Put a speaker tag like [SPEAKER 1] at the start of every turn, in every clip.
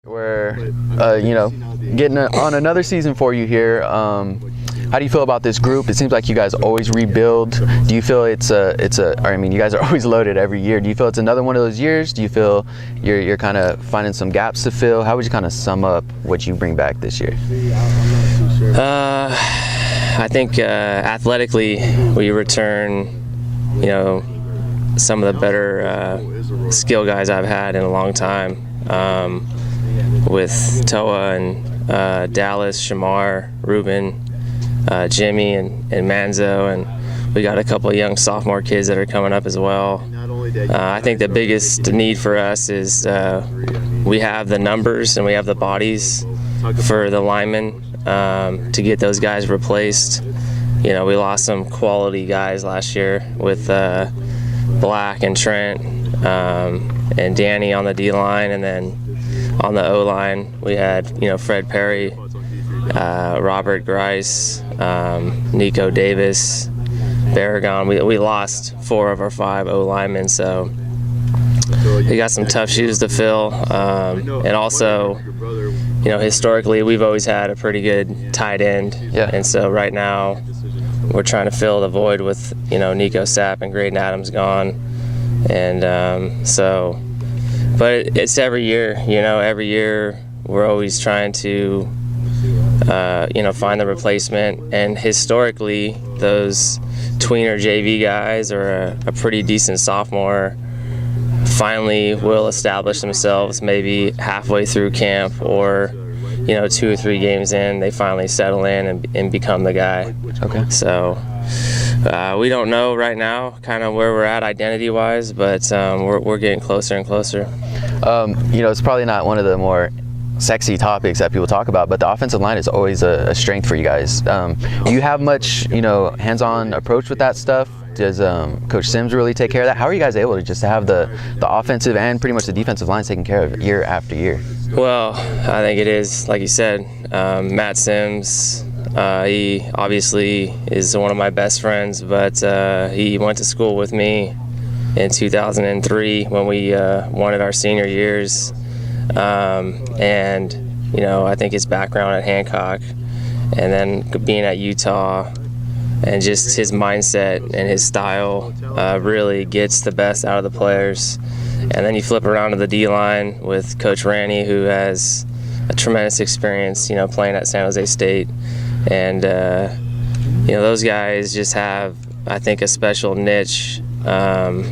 [SPEAKER 1] We're, getting on another season for you here. How do you feel about this group? It seems like you guys always rebuild. Do you feel you guys are always loaded every year. Do you feel it's another one of those years? Do you feel you're kind of finding some gaps to fill? How would you kind of sum up what you bring back this year?
[SPEAKER 2] I think athletically we return, some of the better skill guys I've had in a long time. With Toa and Dallas, Shamar, Ruben, Jimmy, and Manzo, and we got a couple of young sophomore kids that are coming up as well. I think the biggest need for us is we have the numbers and we have the bodies for the linemen to get those guys replaced. We lost some quality guys last year with Black and Trent and Danny on the D-line, and then on the O-line, we had, Fred Perry, Robert Grice, Nico Davis, Barragon. We lost 4 of our 5 O-linemen, so we got some tough shoes to fill. And also, historically, we've always had a pretty good tight end.
[SPEAKER 1] Yeah.
[SPEAKER 2] And so right now, we're trying to fill the void with, Nico Sapp and Graydon Adams gone. And but it's every year, every year we're always trying to, find the replacement. And historically, those tweener JV guys or a pretty decent sophomore finally will establish themselves maybe halfway through camp, or, 2 or 3 games in, they finally settle in and become the guy.
[SPEAKER 1] Okay.
[SPEAKER 2] So we don't know right now kind of where we're at identity-wise, but we're getting closer and closer.
[SPEAKER 1] It's probably not one of the more sexy topics that people talk about, but the offensive line is always a strength for you guys. Do you have much, hands-on approach with that stuff? Does Coach Sims really take care of that? How are you guys able to just have the offensive and pretty much the defensive lines taken care of year after year?
[SPEAKER 2] Well, I think it is, like you said, Matt Sims. He obviously is one of my best friends, but he went to school with me in 2003 when we wanted our senior years. And, I think his background at Hancock and then being at Utah and just his mindset and his style really gets the best out of the players. And then you flip around to the D-line with Coach Ranny, who has a tremendous experience, playing at San Jose State. And, those guys just have, I think, a special niche on,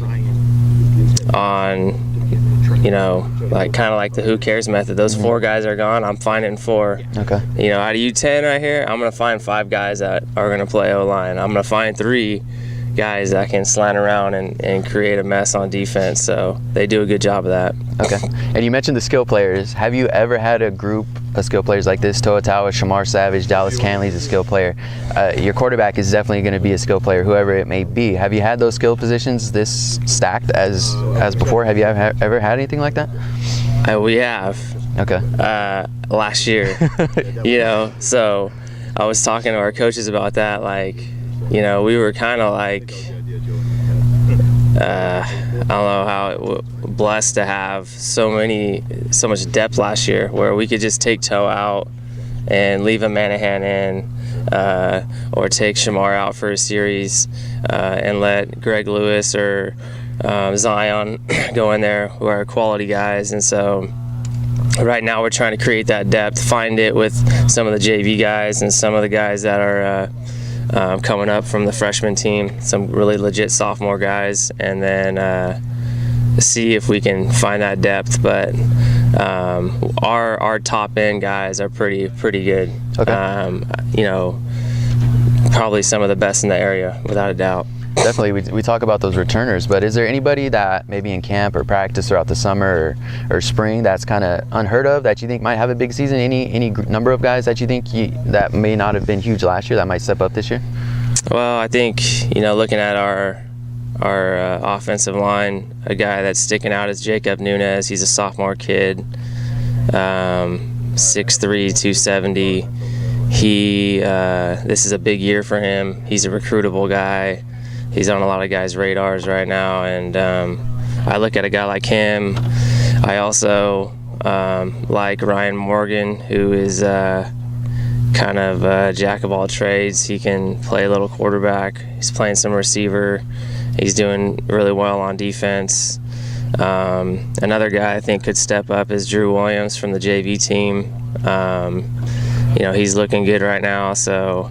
[SPEAKER 2] kind of like the who cares method. Those 4 guys are gone, I'm finding 4.
[SPEAKER 1] Okay.
[SPEAKER 2] Out of you 10 right here, I'm going to find 5 guys that are going to play O-line. I'm going to find 3 guys that can slant around and create a mess on defense. So they do a good job of that.
[SPEAKER 1] Okay. And you mentioned the skill players. Have you ever had a group of skill players like this? Toa Tawa, Shamar Savage, Dallas Canley's a skill player. Your quarterback is definitely going to be a skill player, whoever it may be. Have you had those skill positions this stacked as before? Have you ever had anything like that?
[SPEAKER 2] We have.
[SPEAKER 1] Okay.
[SPEAKER 2] Last year. So I was talking to our coaches about that, we were kind of I don't know how blessed to have so much depth last year, where we could just take Toe out and leave a Manahan in, or take Shamar out for a series and let Greg Lewis or Zion go in there, who are quality guys. And so right now we're trying to create that depth, find it with some of the JV guys and some of the guys that are coming up from the freshman team, some really legit sophomore guys, and then see if we can find that depth. But our top end guys are pretty good.
[SPEAKER 1] Okay.
[SPEAKER 2] Probably some of the best in the area, without a doubt.
[SPEAKER 1] Definitely, we talk about those returners, but is there anybody that maybe in camp or practice throughout the summer or spring that's kind of unheard of that you think might have a big season? Any number of guys that you think that may not have been huge last year that might step up this year?
[SPEAKER 2] Well, I think, looking at our offensive line, a guy that's sticking out is Jacob Nunez. He's a sophomore kid, 6'3", 270. This is a big year for him. He's a recruitable guy. He's on a lot of guys' radars right now, and I look at a guy like him. I also like Ryan Morgan, who is kind of a jack of all trades. He can play a little quarterback. He's playing some receiver. He's doing really well on defense. Another guy I think could step up is Drew Williams from the JV team. He's looking good right now. So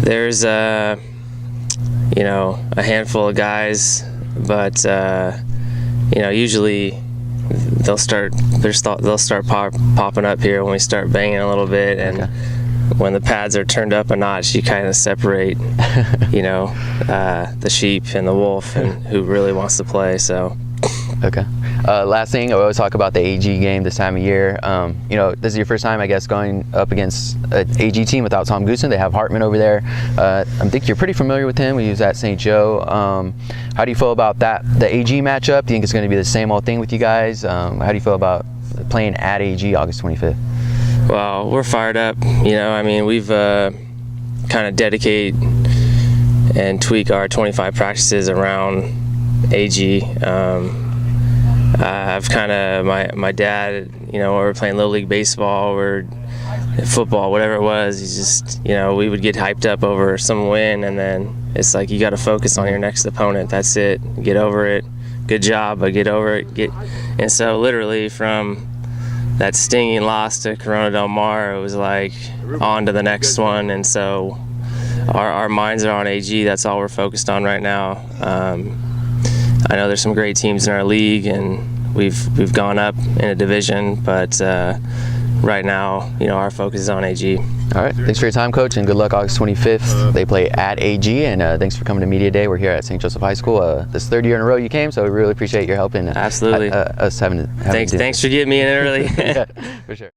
[SPEAKER 2] there's a handful of guys, but usually they'll start popping up here when we start banging a little bit, and when the pads are turned up a notch, you kind of separate the sheep and the wolf and who really wants to play. So
[SPEAKER 1] okay. Last thing, I always talk about the AG game this time of year. This is your first time, I guess, going up against an AG team without Tom Goosen. They have Hartman over there. I think you're pretty familiar with him. He was at St. Joe. How do you feel about that? The AG matchup? Do you think it's going to be the same old thing with you guys? How do you feel about playing at AG August 25th?
[SPEAKER 2] Well, we're fired up. We've kind of dedicate and tweak our 25 practices around AG. I've kind of, my dad, we were playing Little League baseball or football, whatever it was, he's just, we would get hyped up over some win, and then it's like you got to focus on your next opponent. That's it. Get over it. Good job, but get over it. And so literally from that stinging loss to Corona Del Mar, it was like on to the next one. And so our minds are on AG. That's all we're focused on right now. I know there's some great teams in our league, and we've gone up in a division, but right now, our focus is on AG.
[SPEAKER 1] All right, thanks for your time, Coach, and good luck August 25th. They play at AG, and thanks for coming to Media Day. We're here at St. Joseph High School. This third year in a row you came, so we really appreciate your help in
[SPEAKER 2] Absolutely.
[SPEAKER 1] us having
[SPEAKER 2] Thanks for getting me in early.
[SPEAKER 1] Yeah, for sure.